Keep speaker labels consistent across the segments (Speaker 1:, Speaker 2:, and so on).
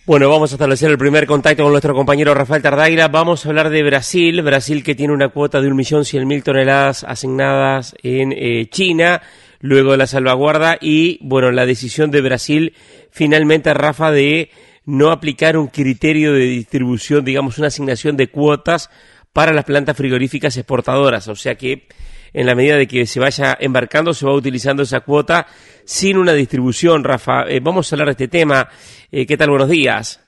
Speaker 1: Bueno, vamos a establecer el primer contacto con nuestro compañero Rafael Tardaira. Vamos a hablar de Brasil. Brasil, que tiene una cuota de 1.100.000 toneladas asignadas en China, luego de la salvaguarda y, bueno, la decisión de Brasil finalmente, Rafa, de no aplicar un criterio de distribución, digamos, una asignación de cuotas para las plantas frigoríficas exportadoras. O sea que, en la medida de que se vaya embarcando, se va utilizando esa cuota sin una distribución, Rafa. Vamos a hablar de este tema. ¿Qué tal? Buenos días.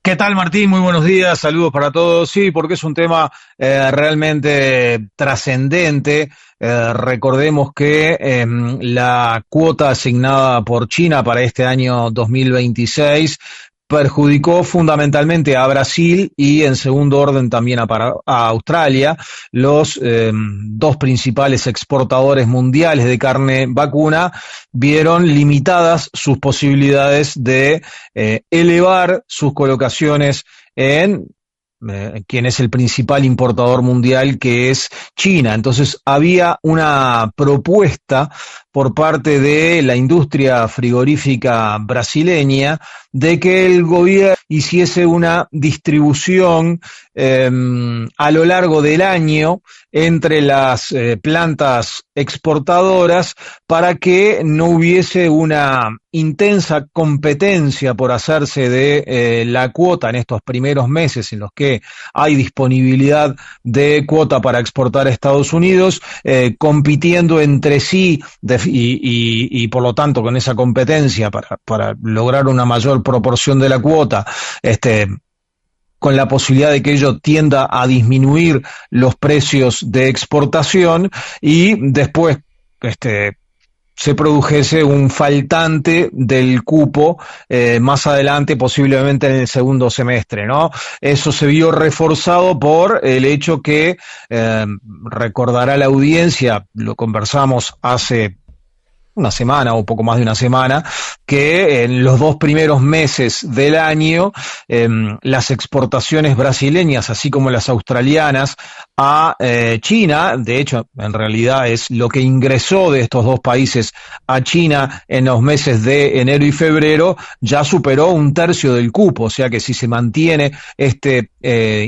Speaker 2: ¿Qué tal, Martín? Muy buenos días, saludos para todos. Sí, porque es un tema realmente trascendente. Recordemos que la cuota asignada por China para este año 2026 perjudicó fundamentalmente a Brasil y en segundo orden también a Australia, los dos principales exportadores mundiales de carne vacuna vieron limitadas sus posibilidades de elevar sus colocaciones en quien es el principal importador mundial, que es China. Entonces había una propuesta por parte de la industria frigorífica brasileña de que el gobierno hiciese una distribución a lo largo del año entre las plantas exportadoras para que no hubiese una intensa competencia por hacerse de la cuota en estos primeros meses en los que hay disponibilidad de cuota para exportar a Estados Unidos, compitiendo entre sí y por lo tanto con esa competencia para lograr una mayor proporción de la cuota, con la posibilidad de que ello tienda a disminuir los precios de exportación y después se produjese un faltante del cupo más adelante, posiblemente en el segundo semestre, ¿no? Eso se vio reforzado por el hecho que, recordará la audiencia, lo conversamos hace una semana o poco más de una semana, que en los dos primeros meses del año las exportaciones brasileñas, así como las australianas, a China, de hecho, en realidad es lo que ingresó de estos dos países a China en los meses de enero y febrero, ya superó un tercio del cupo, o sea que si se mantiene este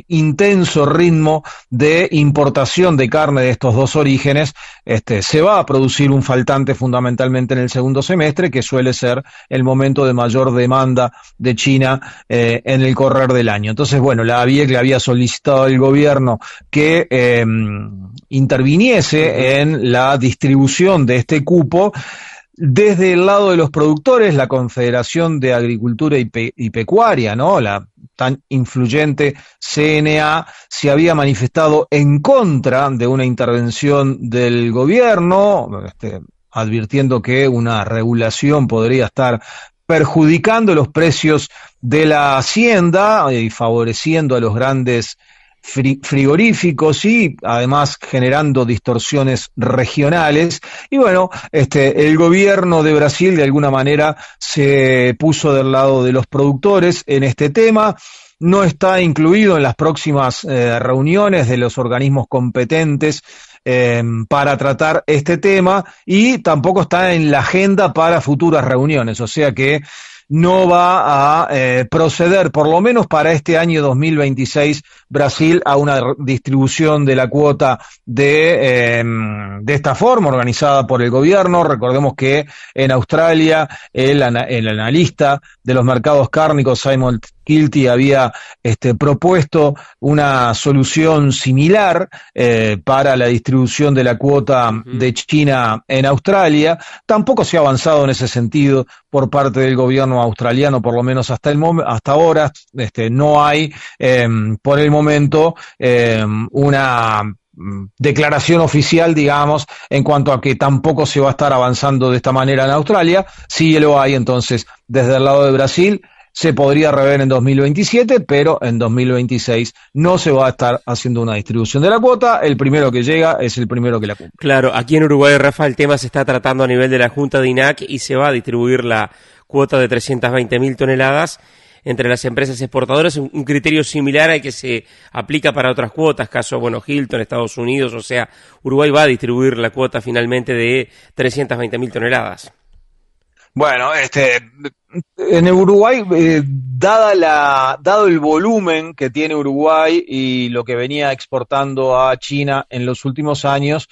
Speaker 2: intenso ritmo de importación de carne de estos dos orígenes, se va a producir un faltante fundamentalmente en el segundo semestre, que suele ser el momento de mayor demanda de China en el correr del año. Entonces, bueno, la ABIEC le había solicitado al gobierno que interviniese en la distribución de este cupo. Desde el lado de los productores, la Confederación de Agricultura y Pecuaria, ¿no?, la tan influyente CNA, se había manifestado en contra de una intervención del gobierno, advirtiendo que una regulación podría estar perjudicando los precios de la hacienda y favoreciendo a los grandes frigoríficos y además generando distorsiones regionales. Y bueno, el gobierno de Brasil de alguna manera se puso del lado de los productores en este tema. No está incluido en las próximas reuniones de los organismos competentes para tratar este tema y tampoco está en la agenda para futuras reuniones, o sea que no va a proceder, por lo menos para este año 2026, Brasil a una distribución de la cuota de esta forma, organizada por el gobierno. Recordemos que en Australia el analista de los mercados cárnicos, Simon Kilty, había propuesto una solución similar para la distribución de la cuota de China en Australia. Tampoco se ha avanzado en ese sentido por parte del gobierno australiano, por lo menos hasta ahora. No hay por el momento una declaración oficial, digamos, en cuanto a que tampoco se va a estar avanzando de esta manera en Australia. Sí lo hay, entonces, desde el lado de Brasil. Se podría rever en 2027, pero en 2026 no se va a estar haciendo una distribución de la cuota. El primero que llega es el primero que la cumple.
Speaker 1: Claro, aquí en Uruguay, Rafa, el tema se está tratando a nivel de la Junta de INAC y se va a distribuir la cuota de 320.000 toneladas entre las empresas exportadoras, un criterio similar al que se aplica para otras cuotas, caso, bueno, Hilton, Estados Unidos. O sea, Uruguay va a distribuir la cuota finalmente de 320.000 toneladas.
Speaker 2: Bueno, en Uruguay dado el volumen que tiene Uruguay y lo que venía exportando a China en los últimos años,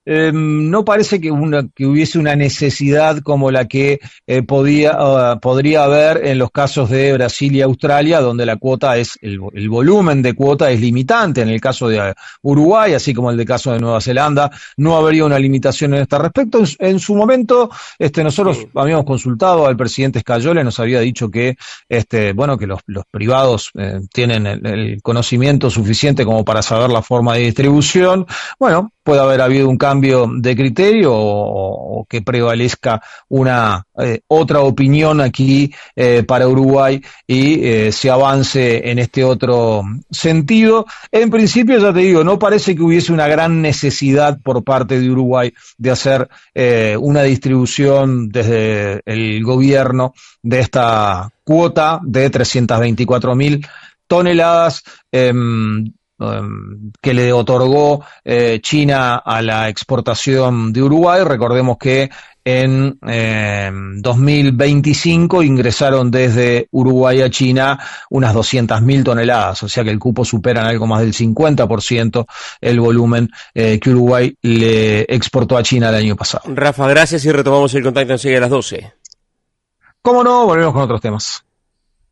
Speaker 2: no parece que hubiese una necesidad como la que podría haber en los casos de Brasil y Australia, donde la cuota el volumen de cuota es limitante. En el caso de Uruguay, así como el caso de Nueva Zelanda, no habría una limitación en este respecto. En su momento, nosotros habíamos consultado al presidente Scayole, nos había dicho que, bueno, que los privados tienen el conocimiento suficiente como para saber la forma de distribución. Bueno, puede haber habido un cambio de criterio o que prevalezca una otra opinión aquí para Uruguay y se avance en este otro sentido. En principio, ya te digo, no parece que hubiese una gran necesidad por parte de Uruguay de hacer una distribución desde el gobierno de esta cuota de 324.000 toneladas que le otorgó China a la exportación de Uruguay. Recordemos que en 2025 ingresaron desde Uruguay a China unas 200.000 toneladas, o sea que el cupo supera en algo más del 50% el volumen que Uruguay le exportó a China el año pasado.
Speaker 1: Rafa, gracias y retomamos el contacto enseguida a las 12.
Speaker 2: ¿Cómo no? Volvemos con otros temas.